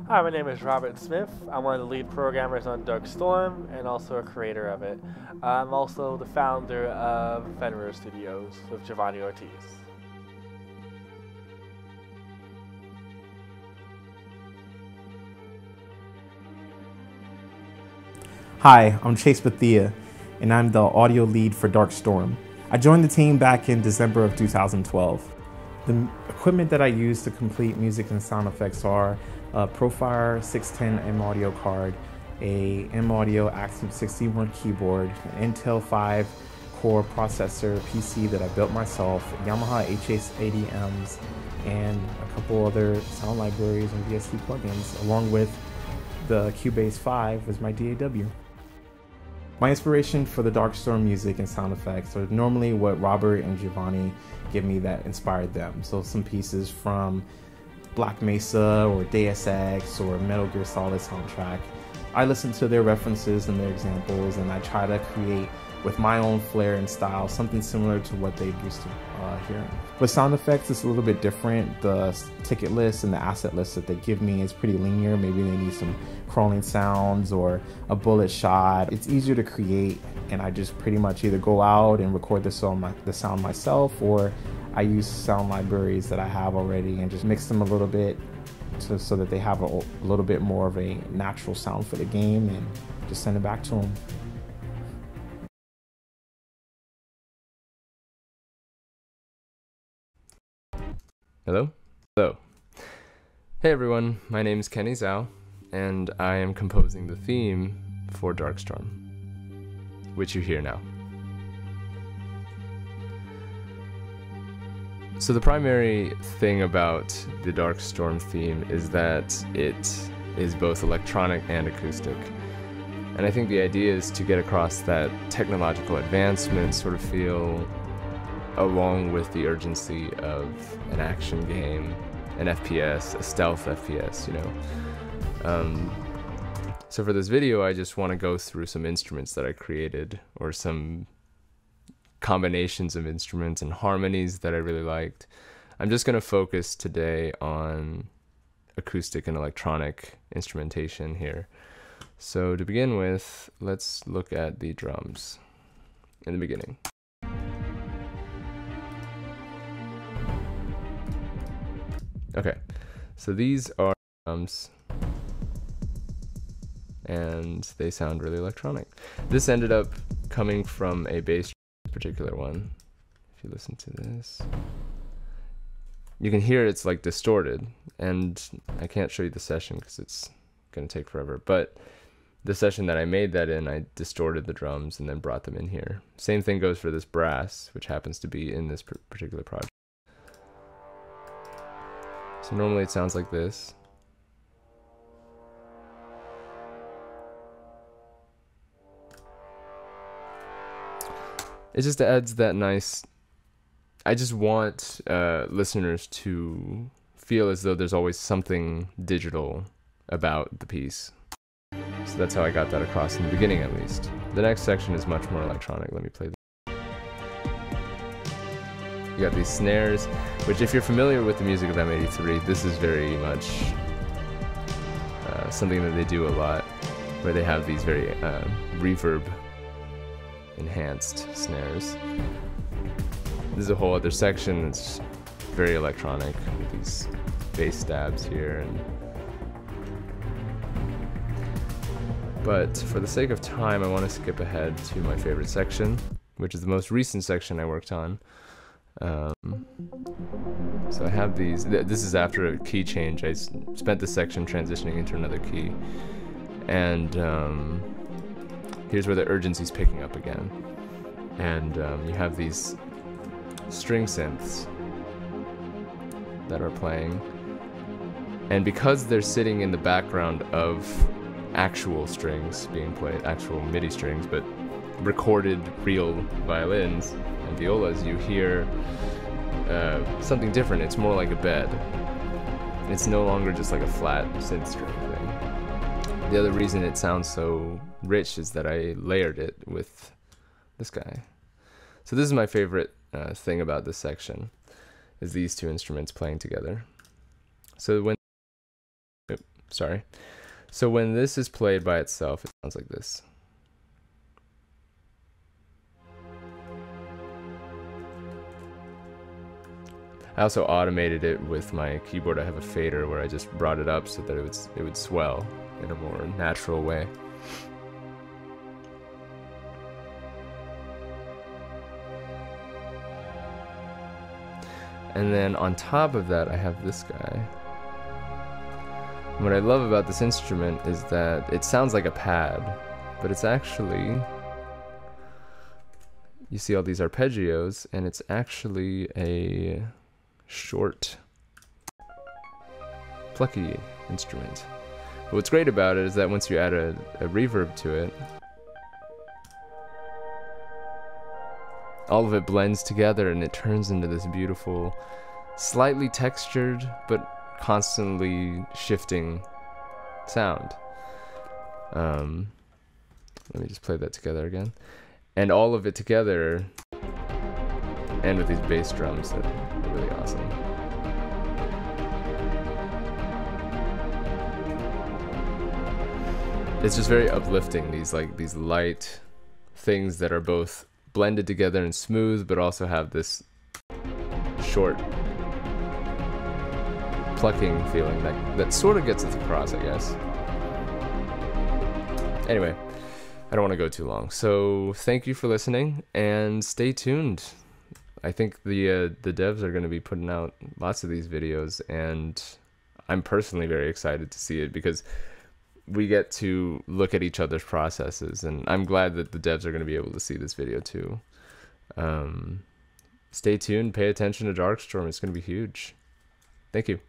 Hi, my name is Robert Smith. I'm one of the lead programmers on Dark Storm and also a creator of it. I'm also the founder of Fenrir Studios with Giovanni Ortiz. Hi, I'm Chase Bethea, and I'm the audio lead for Dark Storm. I joined the team back in December of 2012. The equipment that I use to complete music and sound effects are a Profire 610 M Audio card, a M Audio Accent 61 keyboard, an Intel 5 core processor PC that I built myself, Yamaha HS80Ms, and a couple other sound libraries and VST plugins, along with the Cubase 5 as my DAW. My inspiration for the Dark Storm music and sound effects are normally what Robert and Giovanni give me that inspired them. So some pieces from Black Mesa or Deus Ex or Metal Gear Solid soundtrack. I listen to their references and their examples, and I try to create with my own flair and style something similar to what they're used to hearing. With sound effects, it's a little bit different. The ticket list and the asset list that they give me is pretty linear. Maybe they need some crawling sounds or a bullet shot. It's easier to create, and I just pretty much either go out and record the sound myself, or I use sound libraries that I have already and just mix them a little bit so that they have a little bit more of a natural sound for the game, and just send it back to them. Hello? Hello. Hey everyone, my name is Kenny Zhao, and I am composing the theme for Darkstorm, which you hear now. So the primary thing about the Darkstorm theme is that it is both electronic and acoustic. And I think the idea is to get across that technological advancement sort of feel, along with the urgency of an action game, an FPS, a stealth FPS, you know. So for this video, I just want to go through some instruments that I created, or some combinations of instruments and harmonies that I really liked. I'm just going to focus today on acoustic and electronic instrumentation here. So to begin with, let's look at the drums in the beginning. Okay, so these are drums, and they sound really electronic. This ended up coming from a bass drum, particular one. If you listen to this, you can hear it's like distorted, and I can't show you the session because it's gonna take forever, but the session that I made that in, I distorted the drums and then brought them in here. Same thing goes for this brass, which happens to be in this particular project. So normally it sounds like this. It just adds that nice, I just want listeners to feel as though there's always something digital about the piece. So that's how I got that across in the beginning, at least. The next section is much more electronic. Let me play this. You got these snares, which if you're familiar with the music of M83, this is very much something that they do a lot, where they have these very reverb enhanced snares. This is a whole other section. It's very electronic with these bass stabs here. But for the sake of time, I want to skip ahead to my favorite section, which is the most recent section I worked on. So I have these, this is after a key change. I spent this section transitioning into another key, and here's where the urgency's picking up again. And you have these string synths that are playing, and because they're sitting in the background of actual strings being played, actual MIDI strings, but recorded real violins and violas, you hear something different. It's more like a bed. It's no longer just like a flat synth string thing. The other reason it sounds so rich is that I layered it with this guy. So this is my favorite thing about this section, is these two instruments playing together. So when So when this is played by itself, it sounds like this. I also automated it with my keyboard. I have a fader where I just brought it up so that it would swell in a more natural way. And then on top of that, I have this guy. And what I love about this instrument is that it sounds like a pad, but it's actually, you see all these arpeggios, and it's actually a short, plucky instrument. But what's great about it is that once you add a reverb to it, all of it blends together and it turns into this beautiful, slightly textured, but constantly shifting sound. Let me just play that together again. And all of it together, and with these bass drums that are really awesome. It's just very uplifting, these light things that are both blended together and smooth, but also have this short plucking feeling that sort of gets it across, I guess. Anyway, I don't want to go too long, so thank you for listening and stay tuned. I think the devs are going to be putting out lots of these videos, and I'm personally very excited to see it because we get to look at each other's processes, and I'm glad that the devs are going to be able to see this video too. Stay tuned, pay attention to Darkstorm, it's going to be huge. Thank you.